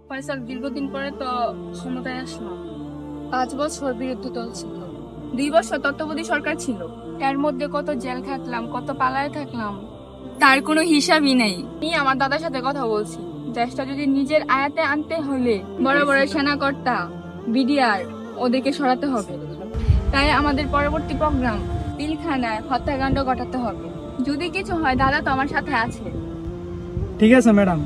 ফয়সাল দীর্ঘদিন পরে তো ক্ষমতায় আসলো। 5 বছর বিরোধী দল ছিল, 2 বছর তত্ত্বাবধায়ক সরকার ছিল। এর মধ্যে কত জেল খাটলাম, কত পালায় থাকলাম, তার কোনো হিসাবই নেই। আমি আমার দাদার সাথে কথা বলছি, দেশটা যদি নিজের আয়াতে আনতে হলে বড় বড় সেনাকর্তা, বিডিআর ওদেরকে সরাতে হবে। তাই আমাদের পরবর্তী প্রোগ্রাম পিলখানায় হত্যাকাণ্ড ঘটাতে হবে। যদি কিছু হয়, দাদা তো আমার সাথে আছে। ঠিক আছে ম্যাডাম,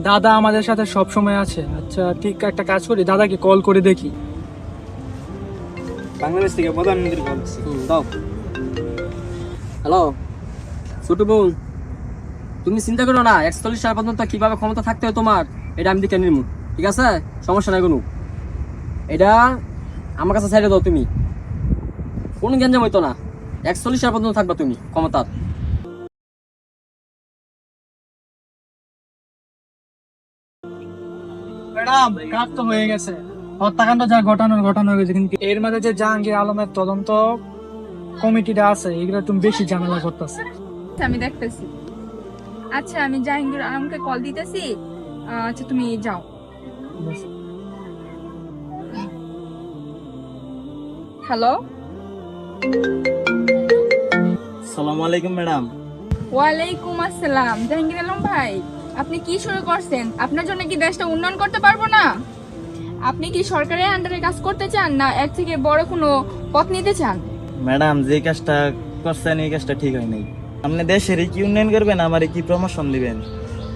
দাদা আমাদের সাথে সব সময় আছে। আচ্ছা ঠিক, একটা কাজ করি, দাদাকে কল করে দেখি। বাংলাদেশ থেকে প্রধানমন্ত্রী কল দাও। হ্যালো ছোট বোন, তুমি চিন্তা করো না 41 সাল পর্যন্ত কিভাবে ক্ষমতা থাকতে হয় তোমার, এটা আমি দেখে নিব। ঠিক আছে, সমস্যা নাই কোনো। এটা আমার কাছে ছেড়ে দাও, তুমি কোনো গ্যাঞ্জাম হইতো না। 41 সাল পর্যন্ত থাকবা তুমি ক্ষমতার। ম্যাডাম কাজ তো হয়ে গেছে, হত্যাকাণ্ড যা ঘটানো হয়ে গেছে, কিন্তু এর মাঝে যে জাহাঙ্গীর আলমের তদন্ত কমিটিটা আছে, এগুলো তুমি বেশি ঝামেলা করতেছে। আমি দেখতেছি। আচ্ছা, আমি জাহাঙ্গীর আলমকে কল দিতেছি। আচ্ছা, তুমি যাও। হ্যালো, সালামু আলাইকুম ম্যাডাম। ওয়ালাইকুম আসসালাম। জাহাঙ্গীর আলম ভাই, আপনি কি শুরু করছেন? আপনার জন্য কি দেশটা উন্নয়ন করতে পারবো না? আপনি কি সরকারের আন্ডারে কাজ করতে চান, না এর থেকে বড় কোনো পথ নিতে চান? ম্যাডাম যে কাজটা করছেন এই কাজটা ঠিক হয় নাই। আপনি দেশের কি উন্নয়ন করবেন, আমার কি প্রমোশন দিবেন?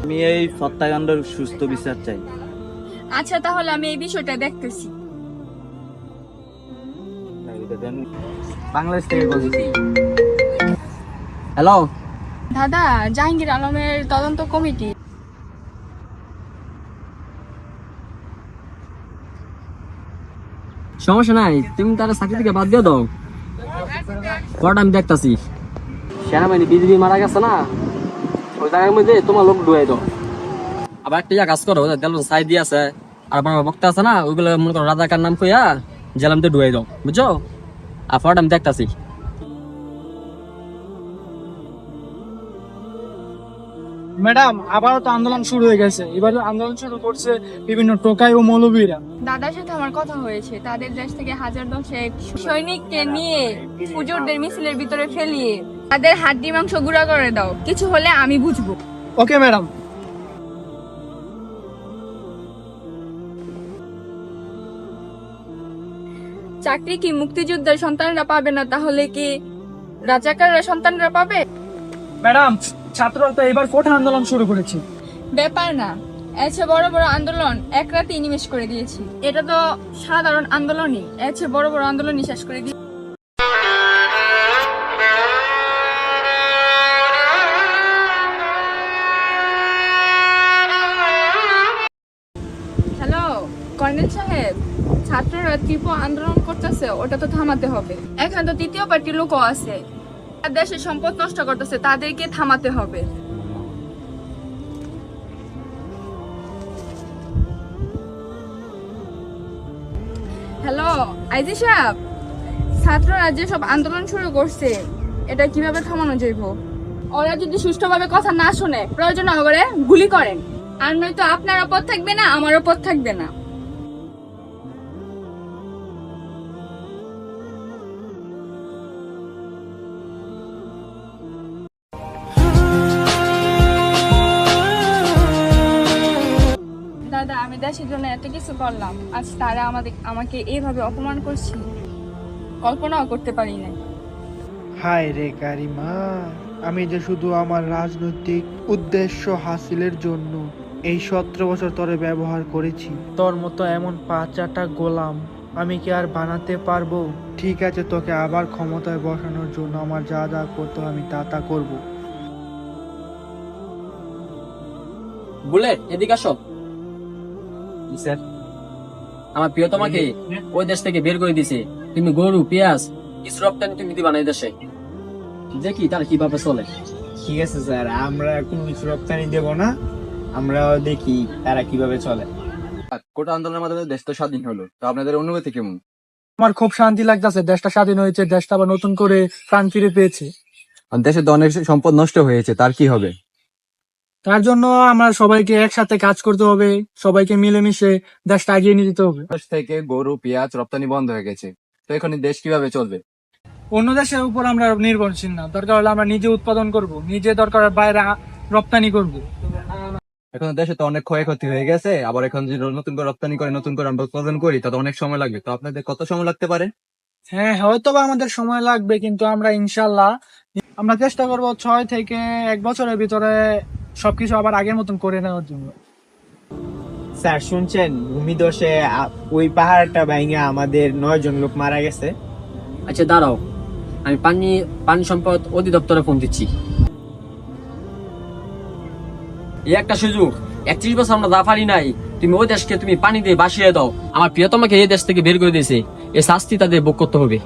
আমি এই হত্যাকাণ্ডের সুস্থ বিচার চাই। আচ্ছা, তাহলে আমি এই বিষয়টা দেখতেছি। বাংলাদেশ থেকে কল দিছি। হ্যালো, দাদা, জাহাঙ্গীর আলমের তদন্ত কমিটি। সমস্যা নাই, তুমি তার চাকরি থেকে বাদ দিয়ে দাও। পরটা আমি দেখতাছি। সেনাবাহিনী বিজিবি মারা গেছে না, ওই জায়গার মধ্যে তোমার লোক ঢুকাই দাও। আবার একটা কাজ করো, দেল সাই দিয়ে আছে আর আমার বক্তা আছে না, ওইগুলো মনে করো রাজাকার নাম কইয়া জেলাম তো ঢুকাই দাও, বুঝছো? আর পরটা আমি দেখতাছি। ম্যাডাম আবারও তো আন্দোলন শুরু হয়ে গেছে, এবার আন্দোলন শুরু করছে বিভিন্ন টোকাই ও মৌলবীরা। দাদার সাথে আমার কথা হয়েছে, তাদের দেশ থেকে হাজার দশেক সৈনিককে নিয়ে হুজুরদের মিছিলের ভিতরে ফেলিয়ে তাদের হাড্ডি মাংস গুঁড়া করে দাও। কিছু হলে আমি বুঝবো। Okay madam. চাকরি কি মুক্তিযোদ্ধার সন্তানরা পাবে না, তাহলে কি রাজাকাররা সন্তানরা পাবে? ম্যাডাম ছাত্ররা তো এবার কোঠা আন্দোলন শুরু করেছে। ব্যাপার না, এসে বড় বড় আন্দোলন এক রাতেই নিমেষ করে দিয়েছি। এটা তো সাধারণ আন্দোলনই, এসে বড় বড় আন্দোলনই শেষ করে দিয়েছি। হ্যালো কর্নেল সাহেব, ছাত্ররা তীব্র আন্দোলন করতেছে, ওটা তো থামাতে হবে। এখানে তো তৃতীয় পার্টির লোকও আছে, আর দেশের সম্পদ নষ্ট করতেছে, তাদেরকে থামাতে হবে। হ্যালো আইজি সাহেব, ছাত্ররা যে সব আন্দোলন শুরু করছে, এটা কিভাবে থামানো যাইব? ওরা যদি সুষ্ঠুভাবে কথা না শুনে, প্রয়োজন হলে গুলি করেন। আর নয়তো আপনারও পথ থাকবে না, আমারও পথ থাকবে না। দাদা, আমি দেশের জন্য এত কিছু করলাম, আজ তারা আমাকে এইভাবে অপমান করছে, কল্পনাও করতে পারি না। হায় রে কারিমা, আমি যে শুধু আমার রাজনৈতিক উদ্দেশ্য হাসিলের জন্য এই 17 বছর ধরে ব্যবহার করেছি। তোর মতো এমন পাঁচাটা গোলাম আমি কি আর বানাতে পারবো? ঠিক আছে, তোকে আবার ক্ষমতায় বসানোর জন্য আমার যা যা করতে হয় আমি তা করবো। বুলেট, এদিকে আসো। স্যার, আমার প্রিয় তোমাকে ওই দেশ থেকে বের করে দিছে। তুমি গরু, পেঁয়াজ কিছু রপ্তানি তুমি দিবা না এই দেশে। দেখি তার কিভাবে চলে। ঠিক আছে স্যার, আমরা কোনো কিছু রপ্তানি দেব না, আমরা দেখি তারা কিভাবে চলে। কোটা আন্দোলনের মাধ্যমে দেশ তো স্বাধীন হলো, তো আপনাদের অনুভূতি কেমন? আমার খুব শান্তি লাগতেছে, দেশটা স্বাধীন হয়েছে, দেশটা আবার নতুন করে প্রাণ ফিরে পেয়েছে। আর দেশের তো অনেক সম্পদ নষ্ট হয়েছে, তার কি হবে? তার জন্য আমরা সবাইকে একসাথে কাজ করতে হবে, সবাইকে মিলেমিশে দেশটা এগিয়ে নিয়ে যেতে হবে। দেশ থেকে গরু পেঁয়াজ রপ্তানি বন্ধ হয়ে গেছে, তো এখন এই দেশ কিভাবে চলবে? অন্য দেশের উপর আমরা নির্ভরশীল না, দরকার হলে আমরা নিজে উৎপাদন করব, নিজে দরকার হয় বাইরে রপ্তানি করব। এখন দেশে তো অনেক ক্ষয়ক্ষতি হয়ে গেছে, আবার এখন যদি নতুন করে রপ্তানি করে নতুন করে আমরা উৎপাদন করি তাতে অনেক সময় লাগবে। তো আপনাদের কত সময় লাগতে পারে? হ্যাঁ, হয়তো বা আমাদের সময় লাগবে, কিন্তু আমরা ইনশাল্লাহ আমরা চেষ্টা করব 6 থেকে 1 বছরের ভিতরে সবকিছু আবার আগের মতন করে নেওয়ার জন্য। স্যার শুনছেন, ভূমিধসে ওই পাহাড়টা ভেঙে আমাদের 9 জন লোক মারা গেছে। আচ্ছা দাঁড়াও, আমি পানি সম্পদ অধিদপ্তরে ফোন দিচ্ছি। এই একটা সুযোগ, 31 বছর আমরা দাফারি নাই, তুমি ওই দেশকে তুমি পানি দিয়ে বাসিয়ে দাও। আমার প্রিয়তমাকে এই দেশ থেকে বের করে দিয়েছে, এই শাস্তি তাদের ভোগ করতে হবে।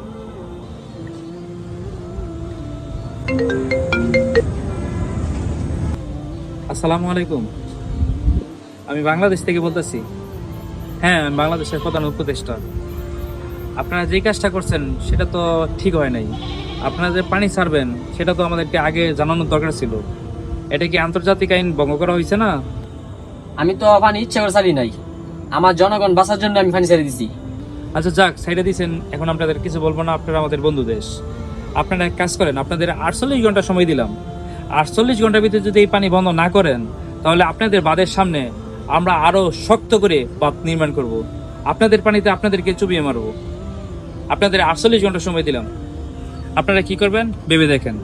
আসসালামু আলাইকুম, আমি বাংলাদেশ থেকে বলতেছি। হ্যাঁ, আমি বাংলাদেশের প্রধান উপদেষ্টা। আপনারা যে কাজটা করছেন সেটা তো ঠিক হয় নাই। আপনারা যে পানি ছাড়বেন সেটা তো আমাদেরকে আগে জানানোর দরকার ছিল। এটা কি আন্তর্জাতিক আইন ভঙ্গ করা হয়েছে না? আমি তো পানি ইচ্ছা করে ছাড়ি নাই, আমার জনগণ বাঁচার জন্য আমি পানি ছেড়ে দিছি। আচ্ছা যাক, সাইডে দিয়েছেন, এখন আপনাদের কিছু বলবো না, আপনারা আমাদের বন্ধু দেশ। আপনারা এক কাজ করেন, আপনাদের 48 ঘন্টা সময় দিলাম। 48 ঘন্টার ভিতরে যদি এই পানি বন্ধ না করেন তাহলে আপনাদের বাঁধের সামনে আমরা আরো শক্ত করে বাঁধ নির্মাণ করব। আপনাদের পানিতে আপনাদেরকে চুবিয়ে মারবো। আপনাদের 48 ঘন্টা সময় দিলাম, আপনারা কি করবেন ভেবে দেখেন।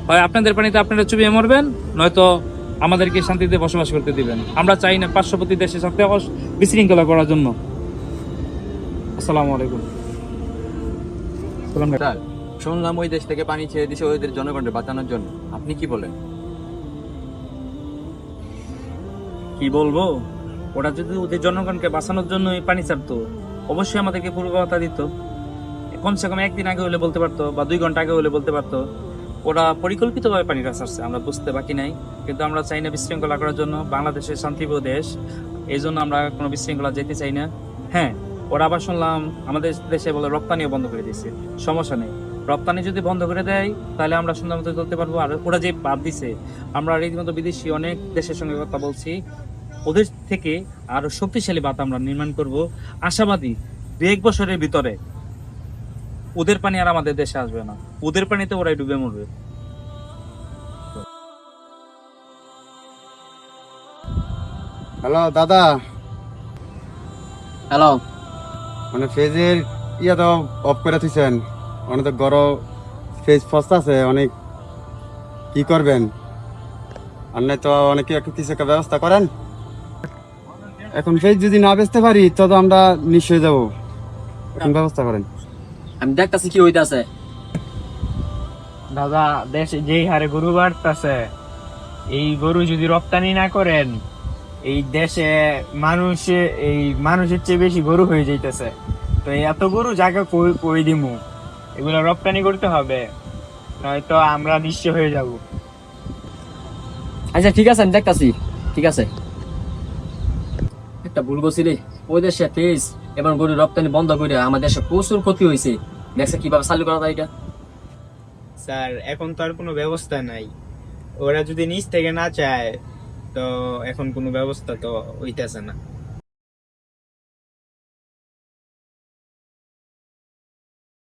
হয় আপনাদের পানিতে আপনারা চুবিয়ে মরবেন, নয়তো আমাদেরকে শান্তিতে বসবাস করতে দিবেন। আমরা চাই না পার্শ্ববর্তী দেশের সাথে বিশৃঙ্খলা করার জন্য। আসসালামু আলাইকুম। স্যার, শুনলাম ওই দেশ থেকে পানি ছেড়ে দিছে ওদের জনগণকে বাঁচানোর জন্য, আপনি কি বলেন? কি বলবো, ওরা যদি ওদের জনগণকে বাঁচানোর জন্য এই পানি ছাড়তো অবশ্যই আমাদেরকে পূর্ববার্তা দিত। কমসে কম একদিন আগে হলে বলতে পারতো, বা 2 ঘন্টা আগে হলে বলতে পারতো। ওরা পরিকল্পিতভাবে পানিটা ছাড়ছে, আমরা বুঝতে বাকি নাই। কিন্তু আমরা চাই না বিশৃঙ্খলা করার জন্য, বাংলাদেশের শান্তিপ্রিয় দেশ, এই জন্য আমরা কোনো বিশৃঙ্খলা যেতে চাই না। হ্যাঁ, ওরা আবার শুনলাম আমাদের দেশে বলে রপ্তানিও বন্ধ করে দিয়েছে। সমস্যা নেই, রপ্তানি যদি বন্ধ করে দেয় তাহলে আমরা সুন্দর মতো চলতে পারবো। আর ওরা যে বাদ দিছে, আমরা রীতিমতো বিদেশি অনেক দেশের সঙ্গে কথা বলছি, ওদের থেকে আরো শক্তিশালী বাঁধ আমরা নির্মাণ করব। আশাবাদী 2-1 বছরের ভিতরে ওদের পানি আর আমাদের দেশে আসবে না, ওদের পানিতে ওরাই ডুবে মরবে। হ্যালো দাদা, হ্যালো, মানে ফেজের ইয়া তো অফ করে থুইছেন, অনেক তো গরম ফেজ ফস্ট আছে অনেক, কি করবেন? আর নাই তো অনেকে একটু কিছু একটা ব্যবস্থা করেন। এখন ফেজ যদি না বেচতে পারি তো আমরা নিশ্চয় যাবো, এখন ব্যবস্থা করেন। আমি দেখতেছি কি হইতাছে। দাদা, দেশে যেই হারে গরু বাড়তেছে, এই গরু যদি রপ্তানি না করেন, এই দেশে মানুষের চেয়ে বেশি গরু হয়ে যাইতেছে। তো এই এত গরু জায়গা কই দিমু, এগুলো রপ্তানি করতে হবে, নয়তো আমরা নিঃস্ব হয়ে যাব। আচ্ছা ঠিক আছে, আমি দেখতাছি। ঠিক আছে, একটা ভুল করছি রে। ওই দেশে তেজ এবং গরু রপ্তানি বন্ধ করে আমার দেশে প্রচুর ক্ষতি হয়েছে। দেখছে কিভাবে চালু করা যায় এটা। স্যার, এখন তো আর কোনো ব্যবস্থা নাই। ওরা যদি নিচ থেকে না চায় তো এখন কোনো ব্যবস্থা তো হইতেছে না।